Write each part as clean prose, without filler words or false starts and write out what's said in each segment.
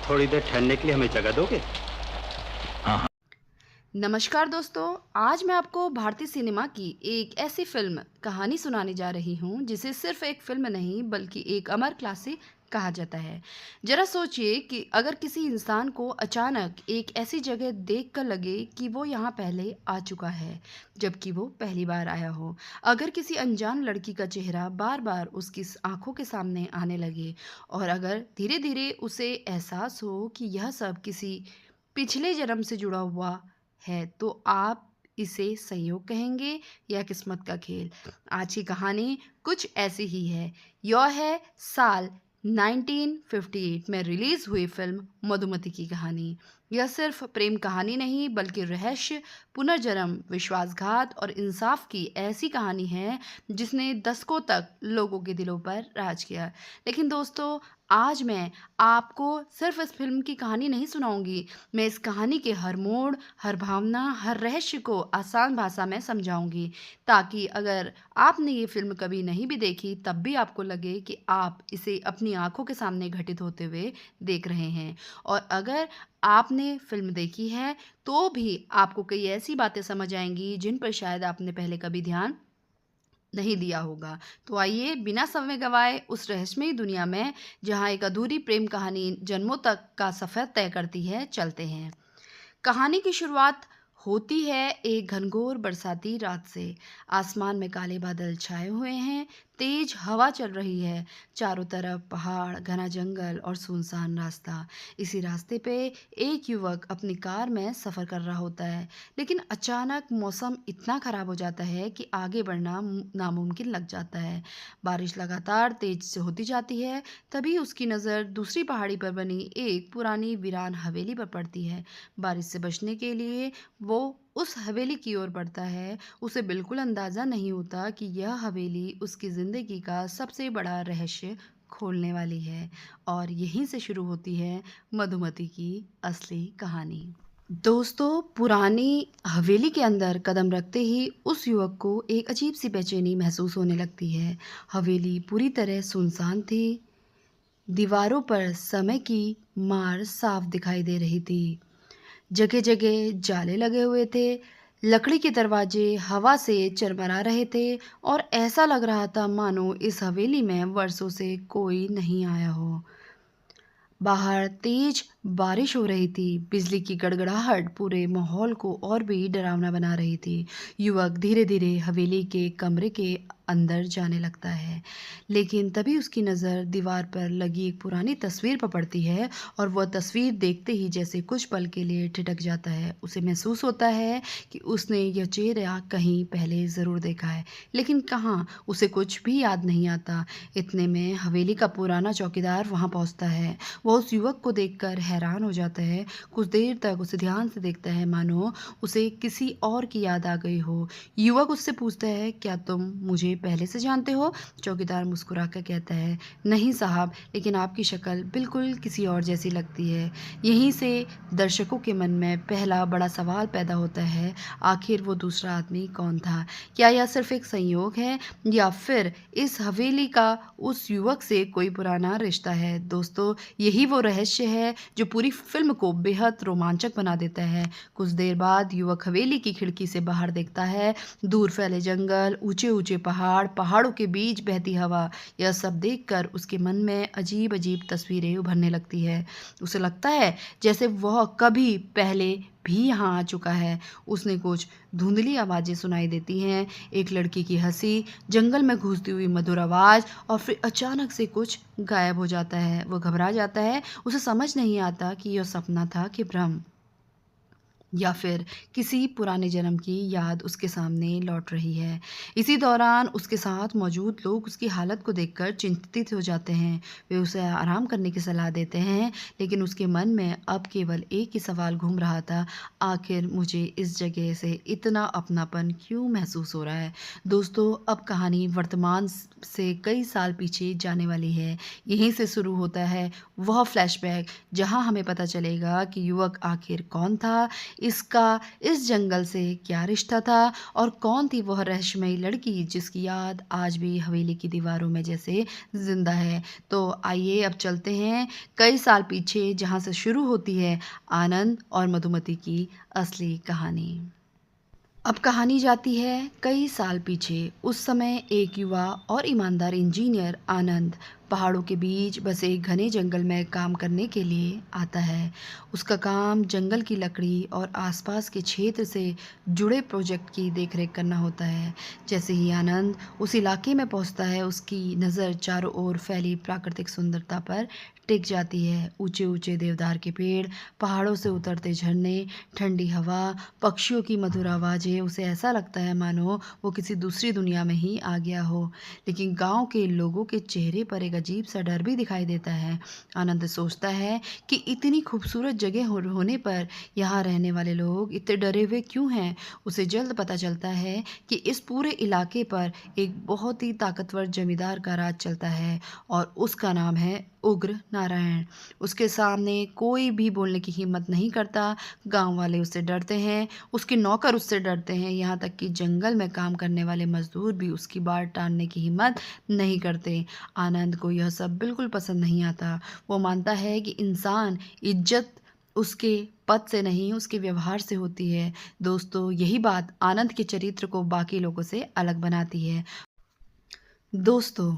थोड़ी देर ठहरने के लिए हमें जगह दोगे? हाँ, हाँ। नमस्कार दोस्तों। आज मैं आपको भारतीय सिनेमा की एक ऐसी फिल्म कहानी सुनाने जा रही हूँ जिसे सिर्फ एक फिल्म नहीं बल्कि एक अमर क्लासिक कहा जाता है। जरा सोचिए कि अगर किसी इंसान को अचानक एक ऐसी जगह देखकर लगे कि वो यहाँ पहले आ चुका है जबकि वो पहली बार आया हो। अगर किसी अनजान लड़की का चेहरा बार बार उसकी आंखों के सामने आने लगे और अगर धीरे धीरे उसे एहसास हो कि यह सब किसी पिछले जन्म से जुड़ा हुआ है, तो आप इसे संयोग कहेंगे या किस्मत का खेल? आज की कहानी कुछ ऐसी ही है। यह है साल 1958 में रिलीज हुई फिल्म मधुमति की कहानी। यह सिर्फ प्रेम कहानी नहीं बल्कि रहस्य, पुनर्जन्म, विश्वासघात और इंसाफ की ऐसी कहानी है जिसने दशकों तक लोगों के दिलों पर राज किया। लेकिन दोस्तों, आज मैं आपको सिर्फ इस फिल्म की कहानी नहीं सुनाऊंगी। मैं इस कहानी के हर मोड़, हर भावना, हर रहस्य को आसान भाषा में समझाऊंगी, ताकि अगर आपने ये फिल्म कभी नहीं भी देखी तब भी आपको लगे कि आप इसे अपनी आंखों के सामने घटित होते हुए देख रहे हैं। और अगर आपने फिल्म देखी है तो भी आपको कई ऐसी बातें समझ आएंगी जिन पर शायद आपने पहले कभी ध्यान नहीं दिया होगा। तो आइए बिना समय गंवाए उस रहस्यमयी दुनिया में, जहाँ एक अधूरी प्रेम कहानी जन्मों तक का सफ़र तय करती है, चलते हैं। कहानी की शुरुआत होती है एक घनघोर बरसाती रात से। आसमान में काले बादल छाए हुए हैं, तेज हवा चल रही है, चारों तरफ पहाड़, घना जंगल और सुनसान रास्ता। इसी रास्ते पे एक युवक अपनी कार में सफ़र कर रहा होता है, लेकिन अचानक मौसम इतना ख़राब हो जाता है कि आगे बढ़ना नामुमकिन लग जाता है। बारिश लगातार तेज से होती जाती है। तभी उसकी नज़र दूसरी पहाड़ी पर बनी एक पुरानी वीरान हवेली पर पड़ती है। बारिश से बचने के लिए वो उस हवेली की ओर बढ़ता है। उसे बिल्कुल अंदाज़ा नहीं होता कि यह हवेली उसकी ज़िंदगी का सबसे बड़ा रहस्य खोलने वाली है। और यहीं से शुरू होती है मधुमति की असली कहानी। दोस्तों, पुरानी हवेली के अंदर कदम रखते ही उस युवक को एक अजीब सी बेचैनी महसूस होने लगती है। हवेली पूरी तरह सुनसान थी। दीवारों पर समय की मार साफ दिखाई दे रही थी। जगह जगह जाले लगे हुए थे। लकड़ी के दरवाजे हवा से चरमरा रहे थे और ऐसा लग रहा था मानो इस हवेली में वर्षों से कोई नहीं आया हो। बाहर तेज बारिश हो रही थी। बिजली की गड़गड़ाहट पूरे माहौल को और भी डरावना बना रही थी। युवक धीरे धीरे हवेली के कमरे के अंदर जाने लगता है, लेकिन तभी उसकी नज़र दीवार पर लगी एक पुरानी तस्वीर पर पड़ती है और वह तस्वीर देखते ही जैसे कुछ पल के लिए ठिठक जाता है। उसे महसूस होता है कि उसने यह चेहरा कहीं पहले ज़रूर देखा है, लेकिन कहाँ, उसे कुछ भी याद नहीं आता। इतने में हवेली का पुराना चौकीदार वहाँ पहुँचता है। वह उस युवक को देखकर हैरान हो जाता है। कुछ देर तक उसे ध्यान से देखता है, मानो उसे किसी और की याद आ गई हो। युवक उससे पूछता है, क्या तुम मुझे पहले से जानते हो? चौकीदार मुस्कुराकर कहता है, नहीं साहब, लेकिन आपकी शक्ल बिल्कुल किसी और जैसी लगती है। यहीं से दर्शकों के मन में पहला बड़ा सवाल पैदा होता है, आखिर वो दूसरा आदमी कौन था? क्या यह सिर्फ एक संयोग है या फिर इस हवेली का उस युवक से कोई पुराना रिश्ता है? दोस्तों, यही वो रहस्य है जो पूरी फिल्म को बेहद रोमांचक बना देता है। कुछ देर बाद युवक हवेली की खिड़की से बाहर देखता है। दूर फैले जंगल, ऊंचे ऊंचे पहाड़, पहाड़ों के बीच बहती हवा, यह सब देखकर उसके मन में अजीब अजीब तस्वीरें उभरने लगती है। उसे लगता है जैसे वह कभी पहले भी यहाँ आ चुका है। उसने कुछ धुंधली आवाज़ें सुनाई देती हैं, एक लड़की की हंसी, जंगल में घुसती हुई मधुर आवाज़, और फिर अचानक से कुछ गायब हो जाता है। वो घबरा जाता है। उसे समझ नहीं आता कि यह सपना था कि भ्रम, या फिर किसी पुराने जन्म की याद उसके सामने लौट रही है। इसी दौरान उसके साथ मौजूद लोग उसकी हालत को देखकर चिंतित हो जाते हैं। वे उसे आराम करने की सलाह देते हैं, लेकिन उसके मन में अब केवल एक ही सवाल घूम रहा था, आखिर मुझे इस जगह से इतना अपनापन क्यों महसूस हो रहा है? दोस्तों, अब कहानी वर्तमान से कई साल पीछे जाने वाली है। यहीं से शुरू होता है वह फ्लैशबैक, जहां हमें पता चलेगा कि युवक आखिर कौन था। इसका इस जंगल से क्या रिश्ता था और कौन थी वह रहस्यमयी लड़की जिसकी याद आज भी हवेली की दीवारों में जैसे जिंदा है। तो आइए अब चलते हैं कई साल पीछे, जहाँ से शुरू होती है आनंद और मधुमती की असली कहानी। अब कहानी जाती है कई साल पीछे। उस समय एक युवा और ईमानदार इंजीनियर आनंद पहाड़ों के बीच बसे एक घने जंगल में काम करने के लिए आता है। उसका काम जंगल की लकड़ी और आसपास के क्षेत्र से जुड़े प्रोजेक्ट की देखरेख करना होता है। जैसे ही आनंद उस इलाके में पहुंचता है, उसकी नज़र चारों ओर फैली प्राकृतिक सुंदरता पर टिक जाती है। ऊंचे ऊंचे देवदार के पेड़, पहाड़ों से उतरते झरने, ठंडी हवा, पक्षियों की मधुर आवाज़ें, उसे ऐसा लगता है मानो वो किसी दूसरी दुनिया में ही आ गया हो। लेकिन गांव के लोगों के चेहरे पर एक अजीब सा डर भी दिखाई देता है। आनंद सोचता है कि इतनी खूबसूरत जगह होने पर यहाँ रहने वाले लोग इतने डरे हुए क्यों हैं। उसे जल्द पता चलता है कि इस पूरे इलाके पर एक बहुत ही ताकतवर जमींदार का राज चलता है और उसका नाम है उग्र नारायण। उसके सामने कोई भी बोलने की हिम्मत नहीं करता। गांव वाले उससे डरते हैं, उसके नौकर उससे डरते हैं, यहाँ तक कि जंगल में काम करने वाले मजदूर भी उसकी बात टालने की हिम्मत नहीं करते। आनंद को यह सब बिल्कुल पसंद नहीं आता। वो मानता है कि इंसान इज्जत उसके पद से नहीं, उसके व्यवहार से होती है। दोस्तों, यही बात आनंद के चरित्र को बाकी लोगों से अलग बनाती है। दोस्तों,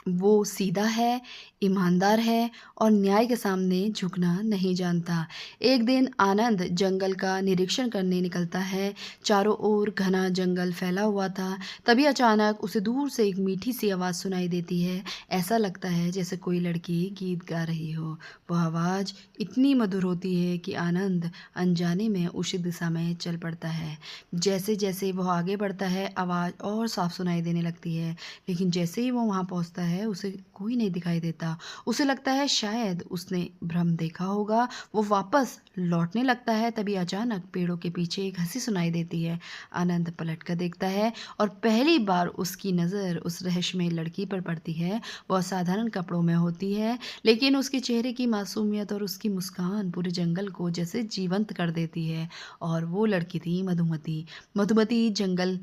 वो सीधा है, ईमानदार है और न्याय के सामने झुकना नहीं जानता। एक दिन आनंद जंगल का निरीक्षण करने निकलता है। चारों ओर घना जंगल फैला हुआ था। तभी अचानक उसे दूर से एक मीठी सी आवाज़ सुनाई देती है। ऐसा लगता है जैसे कोई लड़की गीत गा रही हो। वह आवाज़ इतनी मधुर होती है कि आनंद अनजाने में उसी दिशा में चल पड़ता है। जैसे जैसे वह आगे बढ़ता है, आवाज़ और साफ सुनाई देने लगती है। लेकिन जैसे ही वो वहाँ पहुँचता है, उसे कोई नहीं दिखाई देता। उसे लगता है शायद उसने भ्रम देखा होगा। वो वापस लौटने लगता है। तभी अचानक पेड़ों के पीछे एक हंसी सुनाई देती है। आनंद पलट कर देखता है और पहली बार उसकी नज़र उस रहस्यमय लड़की पर पड़ती है। वह साधारण कपड़ों में होती है, लेकिन उसके चेहरे की मासूमियत और उसकी मुस्कान पूरे जंगल को जैसे जीवंत कर देती है। और वो लड़की थी मधुमती। मधुमती जंगल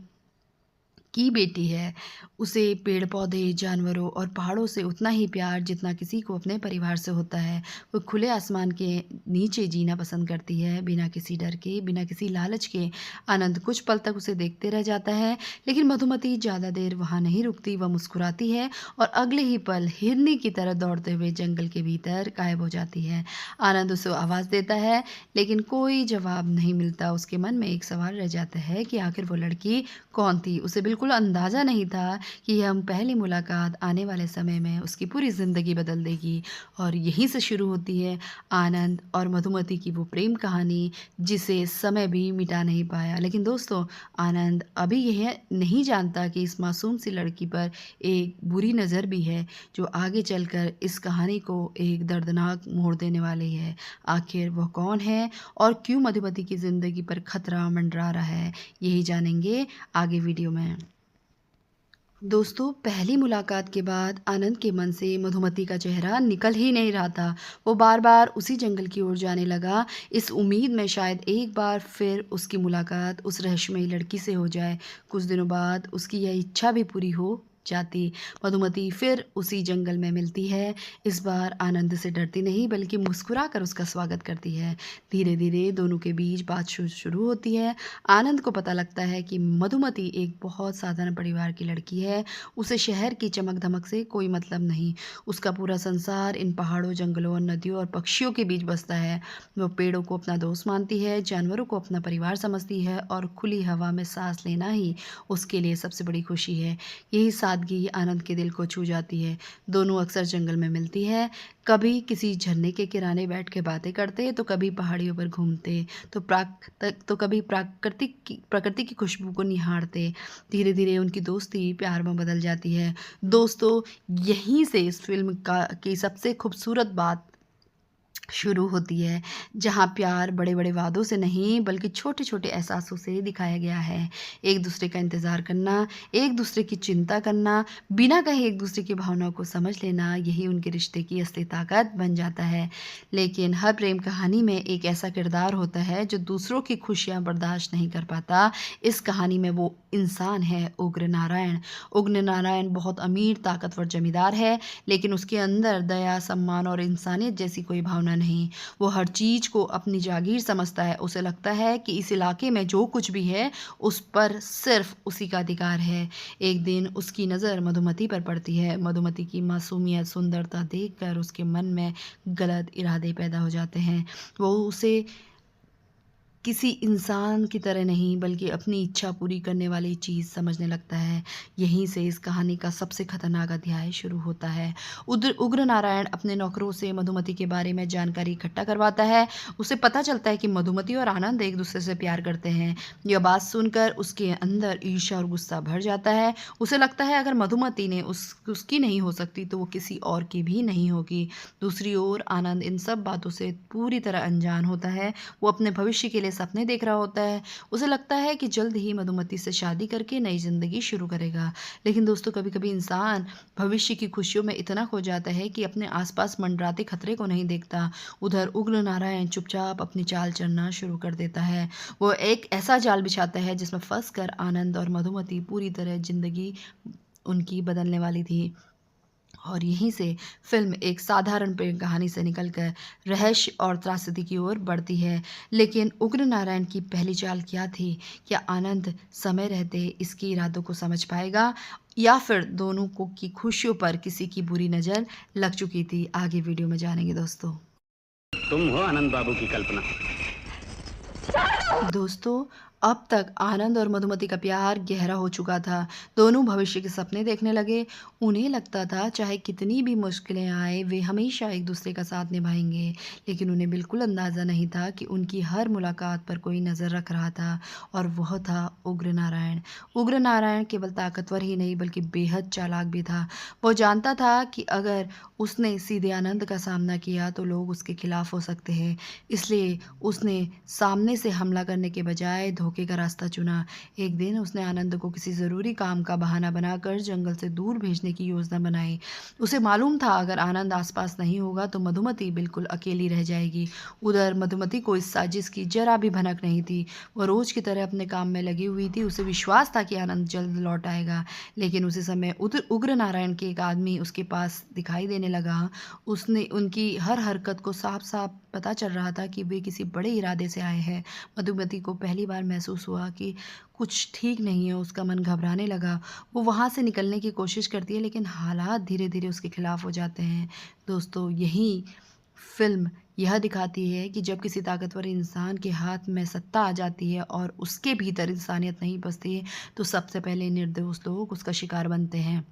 की बेटी है। उसे पेड़ पौधे, जानवरों और पहाड़ों से उतना ही प्यार जितना किसी को अपने परिवार से होता है। वो खुले आसमान के नीचे जीना पसंद करती है, बिना किसी डर के, बिना किसी लालच के। आनंद कुछ पल तक उसे देखते रह जाता है, लेकिन मधुमती ज़्यादा देर वहाँ नहीं रुकती। वह मुस्कुराती है और अगले ही पल हिरनी की तरह दौड़ते हुए जंगल के भीतर गायब हो जाती है। आनंद उसे आवाज़ देता है, लेकिन कोई जवाब नहीं मिलता। उसके मन में एक सवाल रह जाता है कि आखिर वो लड़की कौन थी। उसे बिल्कुल अंदाज़ा नहीं था कि यह पहली मुलाकात आने वाले समय में उसकी पूरी ज़िंदगी बदल देगी। और यहीं से शुरू होती है आनंद और मधुमती की वो प्रेम कहानी जिसे समय भी मिटा नहीं पाया। लेकिन दोस्तों, आनंद अभी यह नहीं जानता कि इस मासूम सी लड़की पर एक बुरी नज़र भी है, जो आगे चलकर इस कहानी को एक दर्दनाक मोड़ देने वाली है। आखिर वह कौन है और क्यों मधुमती की ज़िंदगी पर खतरा मंडरा रहा है, यही जानेंगे आगे वीडियो में। दोस्तों, पहली मुलाकात के बाद आनंद के मन से मधुमती का चेहरा निकल ही नहीं रहा था। वो बार बार उसी जंगल की ओर जाने लगा, इस उम्मीद में शायद एक बार फिर उसकी मुलाकात उस रहस्यमयी लड़की से हो जाए। कुछ दिनों बाद उसकी यह इच्छा भी पूरी हो जाती। मधुमती फिर उसी जंगल में मिलती है। इस बार आनंद से डरती नहीं, बल्कि मुस्कुरा कर उसका स्वागत करती है। धीरे धीरे दोनों के बीच बात शुरू होती है। आनंद को पता लगता है कि मधुमती एक बहुत साधारण परिवार की लड़की है। उसे शहर की चमक धमक से कोई मतलब नहीं। उसका पूरा संसार इन पहाड़ों, जंगलों और नदियों और पक्षियों के बीच बसता है। वो पेड़ों को अपना दोस्त मानती है, जानवरों को अपना परिवार समझती है और खुली हवा में सांस लेना ही उसके लिए सबसे बड़ी खुशी है। यही सादगी आनंद के दिल को छू जाती है। दोनों अक्सर जंगल में मिलती है, कभी किसी झरने के किनारे बैठ के बातें करते, तो कभी पहाड़ियों पर घूमते, तो कभी प्रकृति की खुशबू को निहारते। धीरे धीरे उनकी दोस्ती प्यार में बदल जाती है। दोस्तों, यहीं से इस फिल्म की सबसे खूबसूरत बात शुरू होती है, जहाँ प्यार बड़े-बड़े वादों से नहीं बल्कि छोटे-छोटे एहसासों से दिखाया गया है। एक दूसरे का इंतज़ार करना, एक दूसरे की चिंता करना, बिना कहे एक दूसरे की भावनाओं को समझ लेना, यही उनके रिश्ते की असली ताकत बन जाता है। लेकिन हर प्रेम कहानी में एक ऐसा किरदार होता है जो दूसरों की खुशियाँ बर्दाश्त नहीं कर पाता। इस कहानी में वो इंसान है उग्र नारायण। उग्र नारायण बहुत अमीर, ताकतवर जमींदार है, लेकिन उसके अंदर दया, सम्मान और इंसानियत जैसी कोई भावना नहीं। वो हर चीज़ को अपनी जागीर समझता है। उसे लगता है कि इस इलाके में जो कुछ भी है, उस पर सिर्फ़ उसी का अधिकार है। एक दिन उसकी नज़र मधुमती पर पड़ती है। मधुमती की मासूमियत, सुंदरता देखकर उसके मन में गलत इरादे पैदा हो जाते हैं। वो उसे किसी इंसान की तरह नहीं बल्कि अपनी इच्छा पूरी करने वाली चीज़ समझने लगता है। यहीं से इस कहानी का सबसे खतरनाक अध्याय शुरू होता है। उग्र नारायण अपने नौकरों से मधुमती के बारे में जानकारी इकट्ठा करवाता है। उसे पता चलता है कि मधुमती और आनंद एक दूसरे से प्यार करते हैं। यह बात सुनकर उसके अंदर ईर्ष्या और गुस्सा भर जाता है। उसे लगता है अगर मधुमती ने उसकी नहीं हो सकती तो वो किसी और की भी नहीं होगी। दूसरी ओर आनंद इन सब बातों से पूरी तरह अनजान होता है। वो अपने भविष्य के लिए सपने देख रहा होता है। उसे लगता है कि जल्द ही मधुमती से शादी करके नई ज़िंदगी शुरू करेगा। लेकिन दोस्तों, कभी-कभी इंसान भविष्य की खुशियों में इतना खो जाता है कि अपने आसपास मंडराते खतरे को नहीं देखता। उधर उग्र नारायण चुपचाप अपनी चाल चलना शुरू कर देता है। वो एक ऐसा जाल बिछाता है जिसमें फँस कर आनंद और मधुमती पूरी तरह ज़िंदगी उनकी बदलने वाली थी। और यहीं से फ़िल्म एक साधारण प्रेम कहानी से निकलकर रहस्य और त्रासदी की ओर बढ़ती है। लेकिन उग्र नारायण की पहली चाल क्या थी? क्या आनंद समय रहते इसके इरादों को समझ पाएगा या फिर दोनों को की खुशियों पर किसी की बुरी नज़र लग चुकी थी? आगे वीडियो में जानेंगे दोस्तों। तुम हो आनंद बाबू की कल्पना। दोस्तों, अब तक आनंद और मधुमती का प्यार गहरा हो चुका था। दोनों भविष्य के सपने देखने लगे। उन्हें लगता था चाहे कितनी भी मुश्किलें आए वे हमेशा एक दूसरे का साथ निभाएंगे। लेकिन उन्हें बिल्कुल अंदाज़ा नहीं था कि उनकी हर मुलाकात पर कोई नज़र रख रहा था, और वह था उग्र नारायण। उग्र नारायण केवल ताकतवर ही नहीं बल्कि बेहद चालाक भी था। वो जानता था कि अगर उसने सीधे आनंद का सामना किया तो लोग उसके खिलाफ हो सकते हैं। इसलिए उसने सामने से हमला करने के बजाय धोखे का रास्ता चुना। एक दिन उसने आनंद को किसी ज़रूरी काम का बहाना बनाकर जंगल से दूर भेजने की योजना बनाई। उसे मालूम था अगर आनंद आसपास नहीं होगा तो मधुमती बिल्कुल अकेली रह जाएगी। उधर मधुमती को इस साजिश की जरा भी भनक नहीं थी। वह रोज की तरह अपने काम में लगी हुई थी। उसे विश्वास था कि आनंद जल्द लौट आएगा। लेकिन उसी समय उग्र नारायण के एक आदमी उसके पास दिखाई देने लगा। उसने उनकी हर हरकत को साफ साफ पता चल रहा था कि वे किसी बड़े इरादे से आए हैं। मधुमती को पहली बार महसूस हुआ कि कुछ ठीक नहीं है। उसका मन घबराने लगा। वो वहाँ से निकलने की कोशिश करती है लेकिन हालात धीरे धीरे उसके खिलाफ हो जाते हैं। दोस्तों, यही फिल्म यह दिखाती है कि जब किसी ताकतवर इंसान के हाथ में सत्ता आ जाती है और उसके भीतर इंसानियत नहीं बसती तो सबसे पहले निर्दोष लोग उसका शिकार बनते हैं।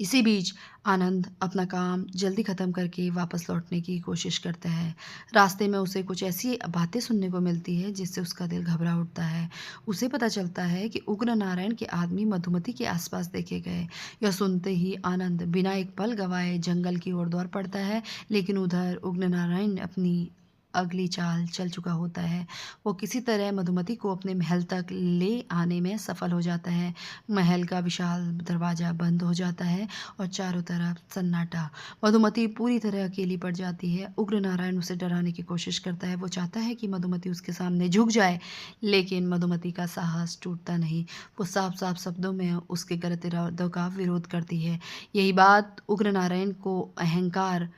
इसी बीच आनंद अपना काम जल्दी ख़त्म करके वापस लौटने की कोशिश करता है। रास्ते में उसे कुछ ऐसी बातें सुनने को मिलती है जिससे उसका दिल घबरा उठता है। उसे पता चलता है कि उग्र नारायण के आदमी मधुमती के आसपास देखे गए। यह सुनते ही आनंद बिना एक पल गवाए जंगल की ओर दौड़ पड़ता है। लेकिन उधर उग्र नारायण अपनी अगली चाल चल चुका होता है। वो किसी तरह मधुमती को अपने महल तक ले आने में सफल हो जाता है। महल का विशाल दरवाज़ा बंद हो जाता है और चारों तरफ सन्नाटा। मधुमती पूरी तरह अकेली पड़ जाती है। उग्र नारायण उसे डराने की कोशिश करता है। वो चाहता है कि मधुमती उसके सामने झुक जाए, लेकिन मधुमती का साहस टूटता नहीं। वो साफ साफ शब्दों में उसके गलत इरादों का विरोध करती है। यही बात उग्र नारायण को अहंकार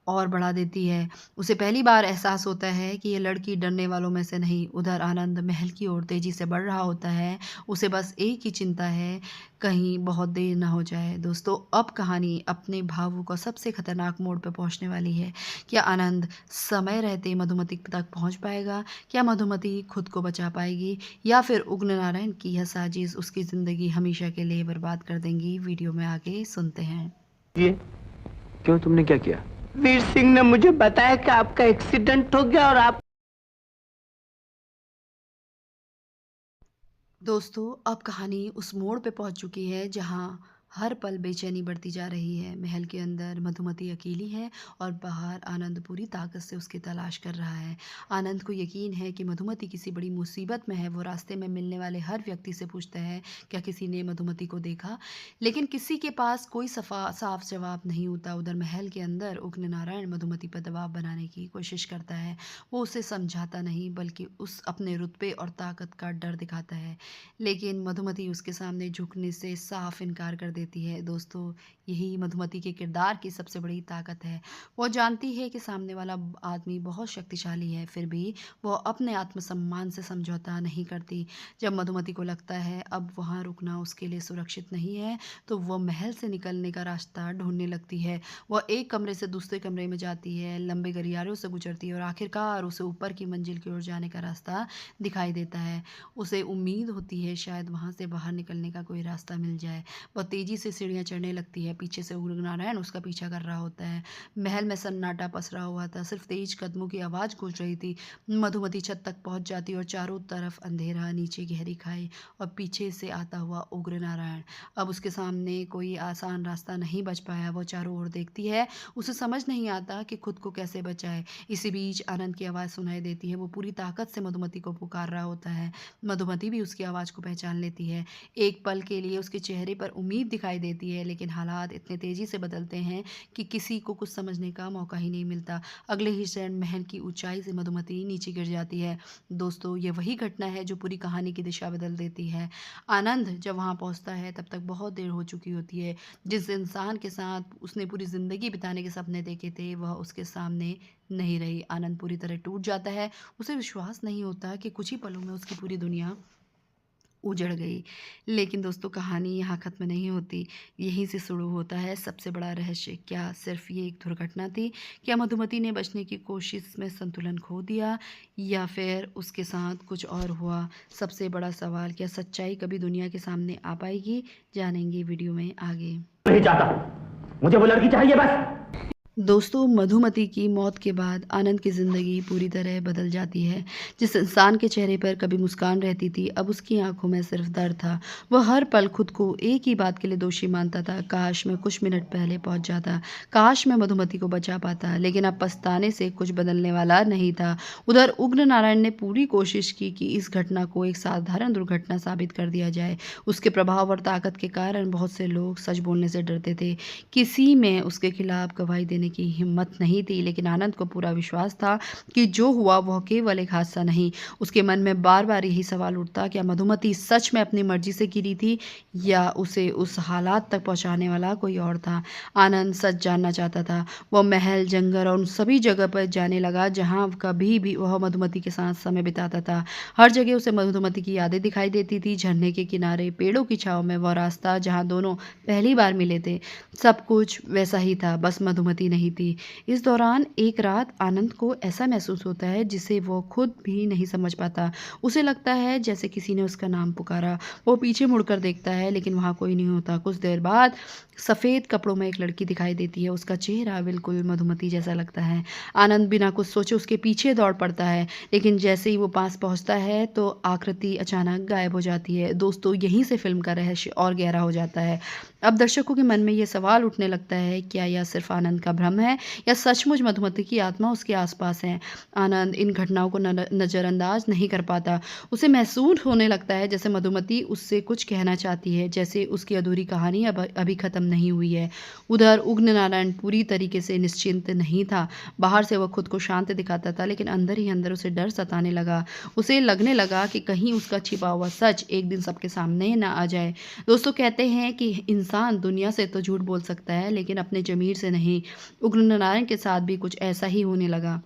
और बढ़ा देती है। उसे पहली बार एहसास होता है कि ये लड़की डरने वालों में से नहीं। उधर आनंद महल की ओर तेज़ी से बढ़ रहा होता है। उसे बस एक ही चिंता है, कहीं बहुत देर ना हो जाए। दोस्तों, अब कहानी अपने भावों का सबसे खतरनाक मोड़ पर पहुंचने वाली है। क्या आनंद समय रहते मधुमती तक पहुंच पाएगा? क्या मधुमती खुद को बचा पाएगी, या फिर उग्र नारायण की यह साजिश उसकी ज़िंदगी हमेशा के लिए बर्बाद कर देंगी? वीडियो में आगे सुनते हैं। ये क्यों, तुमने क्या किया? वीर सिंह ने मुझे बताया कि आपका एक्सीडेंट हो गया और आप दोस्तों, अब कहानी उस मोड़ पे पहुंच चुकी है जहां हर पल बेचैनी बढ़ती जा रही है। महल के अंदर मधुमती अकेली है और बाहर आनंद पूरी ताकत से उसकी तलाश कर रहा है। आनंद को यकीन है कि मधुमती किसी बड़ी मुसीबत में है। वो रास्ते में मिलने वाले हर व्यक्ति से पूछता है, क्या किसी ने मधुमती को देखा? लेकिन किसी के पास कोई साफ जवाब नहीं होता। उधर महल के अंदर उग्र नारायण मधुमती पर दबाव बनाने की कोशिश करता है। वो उसे समझाता नहीं बल्कि उस अपने रुतबे और ताकत का डर दिखाता है, लेकिन मधुमती उसके सामने झुकने से साफ इनकार कर देती है। दोस्तों, यही मधुमती के किरदार की सबसे बड़ी ताकत है। वो जानती है कि सामने वाला आदमी बहुत शक्तिशाली है, फिर भी वो अपने आत्मसम्मान से समझौता नहीं करती। जब मधुमती को लगता है अब वहाँ रुकना उसके लिए सुरक्षित नहीं है, तो वो महल से निकलने का रास्ता ढूंढने लगती है। वह एक कमरे से दूसरे कमरे में जाती है, लंबे गलियारों से गुजरती है और आखिरकार उसे ऊपर की मंजिल की ओर जाने का रास्ता दिखाई देता है। उसे उम्मीद होती है शायद वहाँ से बाहर निकलने का कोई रास्ता मिल जाए। वह तेजी से सीढ़ियाँ चढ़ने लगती है। पीछे से उग्र नारायण उसका पीछा कर रहा होता है। महल में सन्नाटा पसरा हुआ था, सिर्फ तेज कदमों की आवाज़ गूंज रही थी। मधुमती छत तक पहुंच जाती और चारों तरफ अंधेरा, नीचे गहरी खाई और पीछे से आता हुआ उग्र नारायण। अब उसके सामने कोई आसान रास्ता नहीं बच पाया। वो चारों ओर देखती है, उसे समझ नहीं आता कि खुद को कैसे बचाए। इसी बीच आनंद की आवाज़ सुनाई देती है। वो पूरी ताकत से मधुमती को पुकार रहा होता है। मधुमती भी उसकी आवाज़ को पहचान लेती है। एक पल के लिए उसके चेहरे पर उम्मीद दिखाई देती है, लेकिन हालात इतने तेज़ी से बदलते हैं कि किसी को कुछ समझने का मौका ही नहीं मिलता। अगले ही क्षण महल की ऊंचाई से मधुमती नीचे गिर जाती है। दोस्तों, ये वही घटना है जो पूरी कहानी की दिशा बदल देती है। आनंद जब वहाँ पहुँचता है तब तक बहुत देर हो चुकी होती है। जिस इंसान के साथ उसने पूरी ज़िंदगी बिताने के सपने देखे थे, वह उसके सामने नहीं रही। आनंद पूरी तरह टूट जाता है। उसे विश्वास नहीं होता कि कुछ ही पलों में उसकी पूरी दुनिया उजड़ गई। लेकिन दोस्तों, कहानी यहाँ ख़त्म नहीं होती। यहीं से शुरू होता है सबसे बड़ा रहस्य। क्या सिर्फ ये एक दुर्घटना थी? क्या मधुमती ने बचने की कोशिश में संतुलन खो दिया, या फिर उसके साथ कुछ और हुआ? सबसे बड़ा सवाल, क्या सच्चाई कभी दुनिया के सामने आ पाएगी? जानेंगे वीडियो में आगे। नहीं चाहता, मुझे वो लड़की चाहिए बस। दोस्तों, मधुमती की मौत के बाद आनंद की ज़िंदगी पूरी तरह बदल जाती है। जिस इंसान के चेहरे पर कभी मुस्कान रहती थी, अब उसकी आंखों में सिर्फ दर्द था। वह हर पल खुद को एक ही बात के लिए दोषी मानता था, काश मैं कुछ मिनट पहले पहुंच जाता, काश मैं मधुमती को बचा पाता। लेकिन अब पछताने से कुछ बदलने वाला नहीं था। उधर उग्र नारायण ने पूरी कोशिश की कि इस घटना को एक साधारण दुर्घटना साबित कर दिया जाए। उसके प्रभाव और ताकत के कारण बहुत से लोग सच बोलने से डरते थे। किसी में उसके खिलाफ गवाही देने की हिम्मत नहीं थी, लेकिन आनंद को पूरा विश्वास था कि जो हुआ वह केवल एक हादसा नहीं। उसके मन में बार बार यही सवाल उठता, क्या मधुमती सच में अपनी मर्जी से गिरी थी, या उसे उस हालात तक पहुंचाने वाला कोई और था? आनंद सच जानना चाहता था। वह महल, जंगल और उन सभी जगह पर जाने लगा जहां कभी भी वह मधुमती के साथ समय बिताता था। हर जगह उसे मधुमती की यादें दिखाई देती थी। झरने के किनारे, पेड़ों की छांव में, वह रास्ता जहां दोनों पहली बार मिले थे, सब कुछ वैसा ही था, बस मधुमती नहीं थी। इस दौरान एक रात आनंद को ऐसा महसूस होता है जिसे वो खुद भी नहीं समझ पाता। उसे लगता है जैसे किसी ने उसका नाम पुकारा। वो पीछे मुड़कर देखता है, लेकिन वहाँ कोई नहीं होता। कुछ देर बाद सफ़ेद कपड़ों में एक लड़की दिखाई देती है। उसका चेहरा बिल्कुल मधुमती जैसा लगता है। आनंद बिना कुछ सोचे उसके पीछे दौड़ पड़ता है, लेकिन जैसे ही वो पास पहुँचता है तो आकृति अचानक गायब हो जाती है। दोस्तों, यहीं से फिल्म का रहस्य और गहरा हो जाता है। अब दर्शकों के मन में ये सवाल उठने लगता है, क्या यह सिर्फ आनंद का भ्रम है, या सचमुच मधुमती की आत्मा उसके आसपास है? आनंद इन घटनाओं को नज़रअंदाज नहीं कर पाता। उसे महसूस होने लगता है जैसे मधुमती उससे कुछ कहना चाहती है, जैसे उसकी अधूरी कहानी अभी ख़त्म नहीं हुई है। उधर उग्र नारायण पूरी तरीके से निश्चिंत नहीं था। बाहर से वह खुद को शांत दिखाता था, लेकिन अंदर ही अंदर उसे डर सताने लगा। उसे लगने लगा कि कहीं उसका छिपा हुआ सच एक दिन सबके सामने ना आ जाए। दोस्तों, कहते हैं कि इंसान दुनिया से तो झूठ बोल सकता है, लेकिन अपने ज़मीर से नहीं। उग्र नारायण के साथ भी कुछ ऐसा ही होने लगा।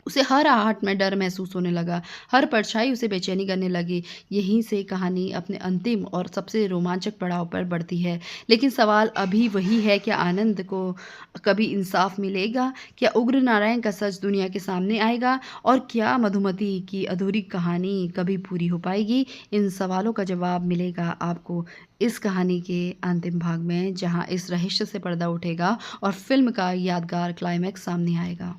उसे हर आहट में डर महसूस होने लगा, हर परछाई उसे बेचैनी करने लगी। यहीं से कहानी अपने अंतिम और सबसे रोमांचक पड़ाव पर बढ़ती है। लेकिन सवाल अभी वही है, क्या आनंद को कभी इंसाफ मिलेगा? क्या उग्र नारायण का सच दुनिया के सामने आएगा? और क्या मधुमती की अधूरी कहानी कभी पूरी हो पाएगी? इन सवालों का जवाब मिलेगा आपको इस कहानी के अंतिम भाग में, जहां इस रहस्य से पर्दा उठेगा और फिल्म का यादगार क्लाइमैक्स सामने आएगा।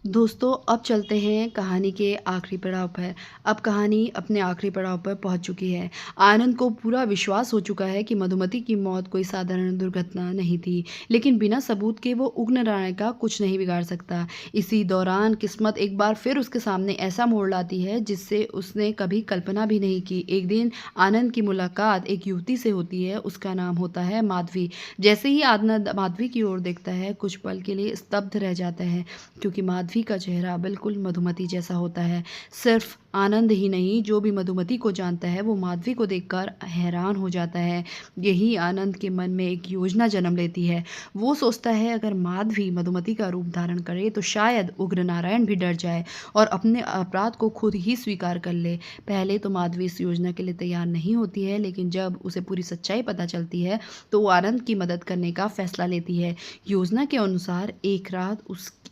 दोस्तों अब चलते हैं कहानी के आखिरी पड़ाव पर। अब कहानी अपने आखिरी पड़ाव पर पहुंच चुकी है। आनंद को पूरा विश्वास हो चुका है कि मधुमती की मौत कोई साधारण दुर्घटना नहीं थी, लेकिन बिना सबूत के वो उग्र नारायण का कुछ नहीं बिगाड़ सकता। इसी दौरान किस्मत एक बार फिर उसके सामने ऐसा मोड़ लाती है जिससे उसने कभी कल्पना भी नहीं की। एक दिन आनंद की मुलाकात एक युवती से होती है। उसका नाम होता है माधवी। जैसे ही आनंद माधवी की ओर देखता है, कुछ पल के लिए स्तब्ध रह जाता है, क्योंकि माधवी का चेहरा बिल्कुल मधुमती जैसा होता है। सिर्फ आनंद ही नहीं, जो भी मधुमती को जानता है वो माधवी को देखकर हैरान हो जाता है। यही आनंद के मन में एक योजना जन्म लेती है। वो सोचता है अगर माधवी मधुमती का रूप धारण करे तो शायद उग्र नारायण भी डर जाए और अपने अपराध को खुद ही स्वीकार कर ले। पहले तो माधवी इस योजना के लिए तैयार नहीं होती है, लेकिन जब उसे पूरी सच्चाई पता चलती है तो वो आनंद की मदद करने का फैसला लेती है। योजना के अनुसार एक रात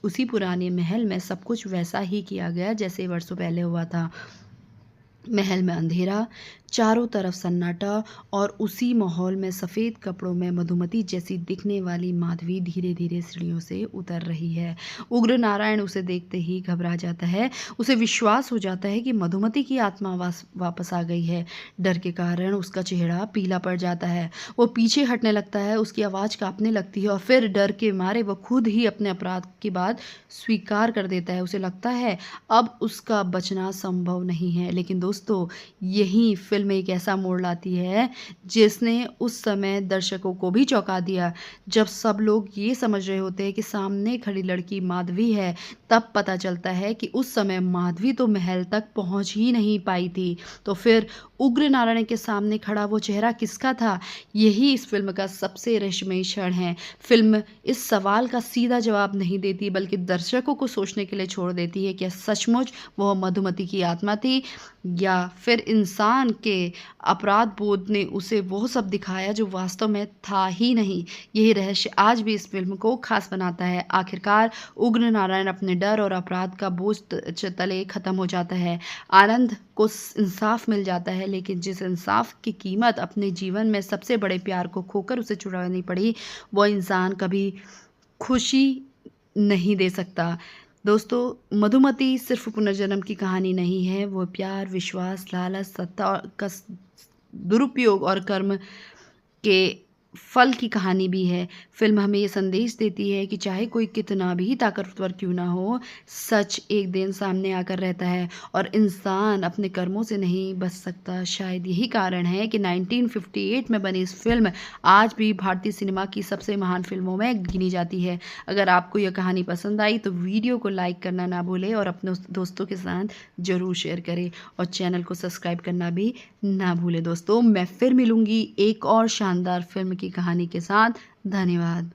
उसी पुराने महल में सब कुछ वैसा ही किया गया जैसे वर्षों पहले हुआ था। महल में अंधेरा, चारों तरफ सन्नाटा और उसी माहौल में सफ़ेद कपड़ों में मधुमती जैसी दिखने वाली माधवी धीरे धीरे सीढ़ियों से उतर रही है। उग्र नारायण उसे देखते ही घबरा जाता है। उसे विश्वास हो जाता है कि मधुमती की आत्मा वापस आ गई है। डर के कारण उसका चेहरा पीला पड़ जाता है। वो पीछे हटने लगता है, उसकी आवाज़ कांपने लगती है और फिर डर के मारे वो खुद ही अपने अपराध की बात स्वीकार कर देता है। उसे लगता है अब उसका बचना संभव नहीं है। लेकिन दोस्तों, यही फिल्म में एक ऐसा मोड़ लाती है जिसने उस समय दर्शकों को भी चौंका दिया। जब सब लोग ये समझ रहे होते हैं कि सामने खड़ी लड़की माधवी है, तब पता चलता है कि उस समय माधवी तो महल तक पहुंच ही नहीं पाई थी। तो फिर उग्र नारायण के सामने खड़ा वो चेहरा किसका था? यही इस फिल्म का सबसे रहस्यमयी क्षण है। फिल्म इस सवाल का सीधा जवाब नहीं देती, बल्कि दर्शकों को सोचने के लिए छोड़ देती है कि सचमुच वह मधुमती की आत्मा थी या फिर इंसान के अपराध बोध ने उसे वो सब दिखाया जो वास्तव में था ही नहीं। यही रहस्य आज भी इस फिल्म को खास बनाता है। आखिरकार उग्र नारायण अपने डर और अपराध का बोझ तले खत्म हो जाता है। आनंद को इंसाफ मिल जाता है, लेकिन जिस इंसाफ की कीमत अपने जीवन में सबसे बड़े प्यार को खोकर उसे चुरानी पड़ी, वो इंसान कभी खुशी नहीं दे सकता। दोस्तों, मधुमती सिर्फ पुनर्जन्म की कहानी नहीं है, वो प्यार, विश्वास, लालच, सत्ता का दुरुपयोग और कर्म के फल की कहानी भी है। फिल्म हमें ये संदेश देती है कि चाहे कोई कितना भी ताकतवर क्यों ना हो, सच एक दिन सामने आकर रहता है और इंसान अपने कर्मों से नहीं बच सकता। शायद यही कारण है कि 1958 में बनी इस फिल्म आज भी भारतीय सिनेमा की सबसे महान फिल्मों में गिनी जाती है। अगर आपको यह कहानी पसंद आई तो वीडियो को लाइक करना ना भूलें और अपने दोस्तों के साथ ज़रूर शेयर करें और चैनल को सब्सक्राइब करना भी ना भूलें। दोस्तों, मैं फिर मिलूँगी एक और शानदार फिल्म की कहानी के साथ। धन्यवाद।